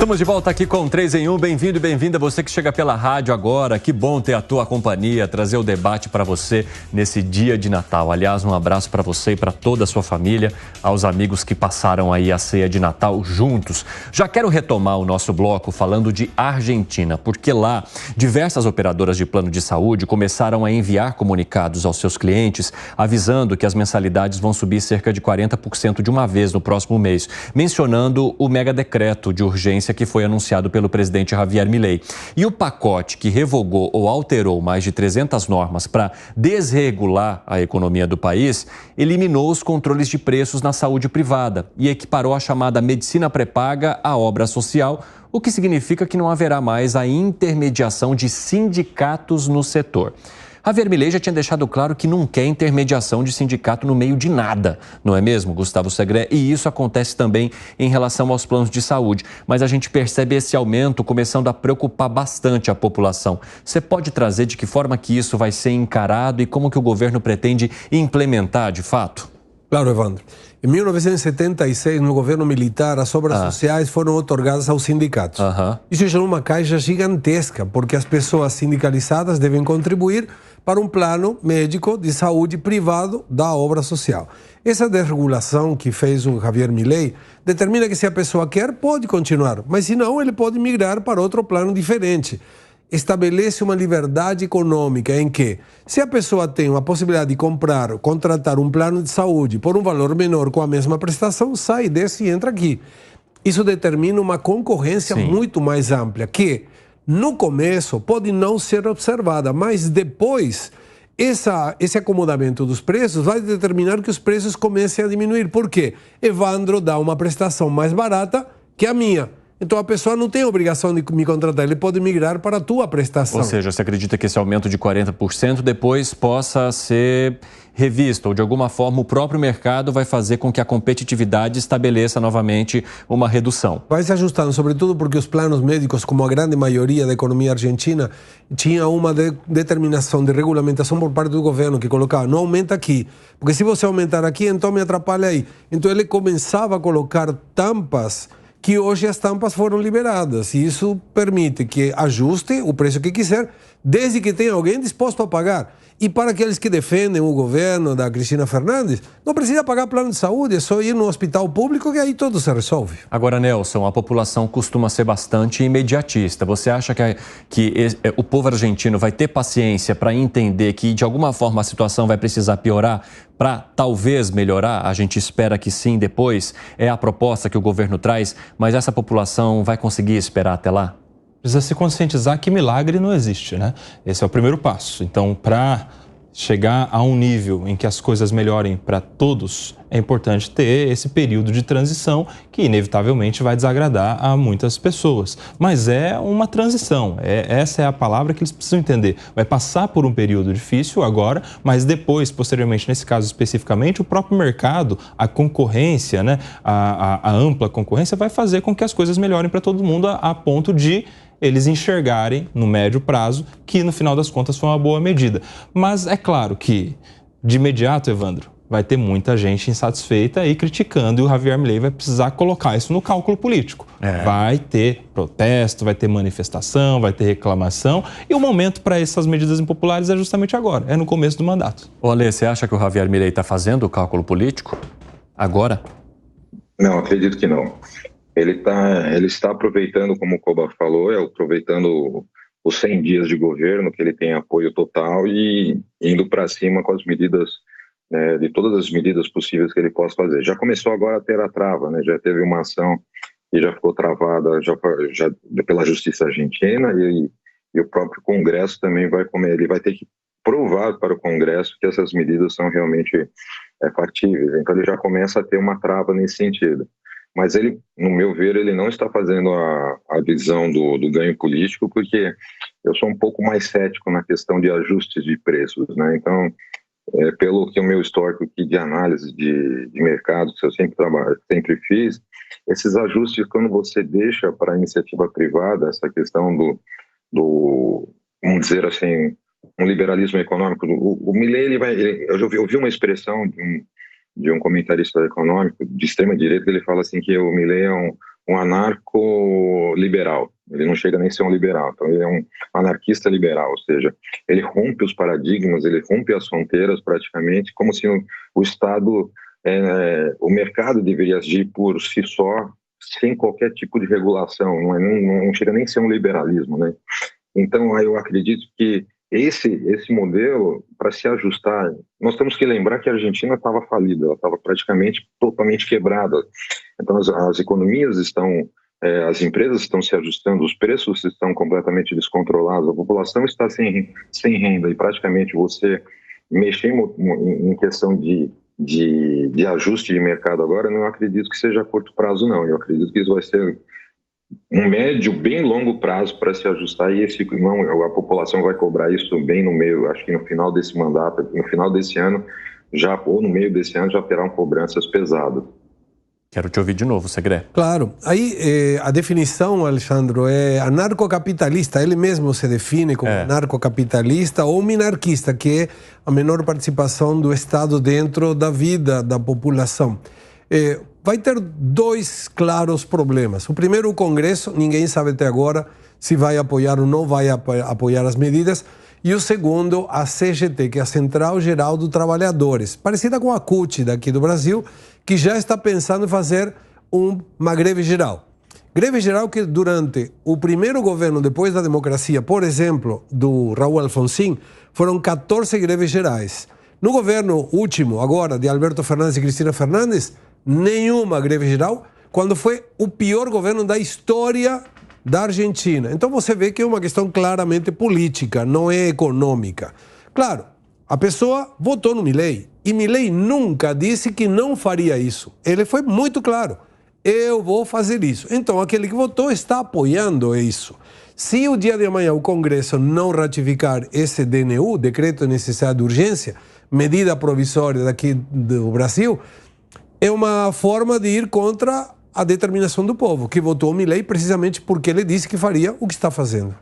Estamos de volta aqui com 3 em 1. Bem-vindo e bem-vinda você que chega pela rádio agora. Que bom ter a tua companhia, trazer o debate para você nesse dia de Natal. Aliás, um abraço para você e para toda a sua família, aos amigos que passaram aí a ceia de Natal juntos. Já quero retomar o nosso bloco falando de Argentina, porque lá diversas operadoras de plano de saúde começaram a enviar comunicados aos seus clientes avisando que as mensalidades vão subir cerca de 40% de uma vez no próximo mês, mencionando o mega decreto de urgência que foi anunciado pelo presidente Javier Milei. E o pacote que revogou ou alterou mais de 300 normas para desregular a economia do país, eliminou os controles de preços na saúde privada e equiparou a chamada medicina pré-paga à obra social, o que significa que não haverá mais a intermediação de sindicatos no setor. Javier Milei já tinha deixado claro que não quer intermediação de sindicato no meio de nada, não é mesmo, Gustavo Segré? E isso acontece também em relação aos planos de saúde. Mas a gente percebe esse aumento começando a preocupar bastante a população. Você pode trazer de que forma que isso vai ser encarado e como que o governo pretende implementar de fato? Claro, Evandro. Em 1976, no governo militar, as obras sociais foram otorgadas aos sindicatos. Isso gerou uma caixa gigantesca, porque as pessoas sindicalizadas devem contribuir para um plano médico de saúde privado da obra social. Essa desregulação que fez o Javier Milei determina que se a pessoa quer, pode continuar, mas se não, ele pode migrar para outro plano diferente. Estabelece uma liberdade econômica em que, se a pessoa tem a possibilidade de comprar, contratar um plano de saúde por um valor menor com a mesma prestação, sai desse e entra aqui. Isso determina uma concorrência muito mais ampla, que no começo pode não ser observada, mas depois esse acomodamento dos preços vai determinar que os preços comecem a diminuir. Por quê? Evandro dá uma prestação mais barata que a minha. Então a pessoa não tem a obrigação de me contratar, ele pode migrar para a tua prestação. Ou seja, você acredita que esse aumento de 40% depois possa ser revisto, ou de alguma forma o próprio mercado vai fazer com que a competitividade estabeleça novamente uma redução? Vai se ajustando, sobretudo porque os planos médicos, como a grande maioria da economia argentina, tinha uma determinação de regulamentação por parte do governo que colocava, não aumenta aqui, porque se você aumentar aqui, então me atrapalha aí. Então ele começava a colocar tampas, que hoje as tampas foram liberadas, e isso permite que ajuste o preço que quiser, desde que tenha alguém disposto a pagar. E para aqueles que defendem o governo da Cristina Fernandes, não precisa pagar plano de saúde, é só ir no hospital público que aí tudo se resolve. Agora, Nelson, a população costuma ser bastante imediatista. Você acha que o povo argentino vai ter paciência para entender que, de alguma forma, a situação vai precisar piorar para talvez melhorar? A gente espera que sim depois. É a proposta que o governo traz, mas essa população vai conseguir esperar até lá? Precisa se conscientizar que milagre não existe, né? Esse é o primeiro passo. Então, para chegar a um nível em que as coisas melhorem para todos, é importante ter esse período de transição que inevitavelmente vai desagradar a muitas pessoas. Mas é uma transição, essa é a palavra que eles precisam entender. Vai passar por um período difícil agora, mas depois, posteriormente, nesse caso especificamente, o próprio mercado, a concorrência, né, a ampla concorrência vai fazer com que as coisas melhorem para todo mundo a ponto de eles enxergarem no médio prazo que no final das contas foi uma boa medida. Mas é claro que, de imediato, Evandro, vai ter muita gente insatisfeita e criticando, e o Javier Milei vai precisar colocar isso no cálculo político. Vai ter protesto, vai ter manifestação, vai ter reclamação, e o momento para essas medidas impopulares é justamente agora, é no começo do mandato. Ô Ale, você acha que o Javier Milei está fazendo o cálculo político agora? Não, acredito que não. Ele está aproveitando, como o Coba falou, aproveitando os 100 dias de governo, que ele tem apoio total, e indo para cima com as medidas, de todas as medidas possíveis que ele possa fazer. Já começou agora a ter a trava, né? Já teve uma ação que já ficou travada já pela Justiça Argentina, e o próprio Congresso também ele vai ter que provar para o Congresso que essas medidas são realmente factíveis. Então ele já começa a ter uma trava nesse sentido. Mas ele, no meu ver, ele não está fazendo a visão do ganho político, porque eu sou um pouco mais cético na questão de ajustes de preços, né? Então, pelo que o meu histórico aqui de análise de mercado, que eu sempre fiz, esses ajustes, quando você deixa para a iniciativa privada, essa questão vamos dizer assim, um liberalismo econômico, o Milei, eu ouvi uma expressão de um comentarista econômico de extrema direita, que ele fala assim que o Milei é um anarco-liberal. Ele não chega nem a ser um liberal, então ele é um anarquista liberal, ou seja, ele rompe os paradigmas, ele rompe as fronteiras praticamente, como se o Estado, o mercado deveria agir por si só, sem qualquer tipo de regulação, não chega nem a ser um liberalismo, né? Então, eu acredito que esse modelo, para se ajustar, nós temos que lembrar que a Argentina estava falida, ela estava praticamente totalmente quebrada. Então, as economias estão, as empresas estão se ajustando, os preços estão completamente descontrolados, a população está sem renda e praticamente você mexer em questão de ajuste de mercado agora, não acredito que seja a curto prazo, não. Eu acredito que isso vai ser um médio, bem longo prazo para se ajustar e a população vai cobrar isso bem no meio, acho que no final desse mandato, no final desse ano, ou no meio desse ano, já terão cobranças pesadas. Quero te ouvir de novo, Segré. Claro. Aí a definição, Alexandre, é anarcocapitalista. Ele mesmo se define como anarcocapitalista ou minarquista, que é a menor participação do Estado dentro da vida da população. Vai ter dois claros problemas. O primeiro, o Congresso, ninguém sabe até agora se vai apoiar ou não vai apoiar as medidas. E o segundo, a CGT, que é a Central Geral dos Trabalhadores, parecida com a CUT daqui do Brasil, que já está pensando em fazer uma greve geral. Greve geral que durante o primeiro governo, depois da democracia, por exemplo, do Raul Alfonsín, foram 14 greves gerais. No governo último, agora, de Alberto Fernandes e Cristina Fernandes, nenhuma greve geral, quando foi o pior governo da história da Argentina. Então você vê que é uma questão claramente política, não é econômica. Claro, a pessoa votou no Milei e Milei nunca disse que não faria isso. Ele foi muito claro, eu vou fazer isso. Então aquele que votou está apoiando isso. Se o dia de amanhã o Congresso não ratificar esse DNU, Decreto de Necessidade de Urgência, medida provisória daqui do Brasil, é uma forma de ir contra a determinação do povo, que votou o Milei precisamente porque ele disse que faria o que está fazendo.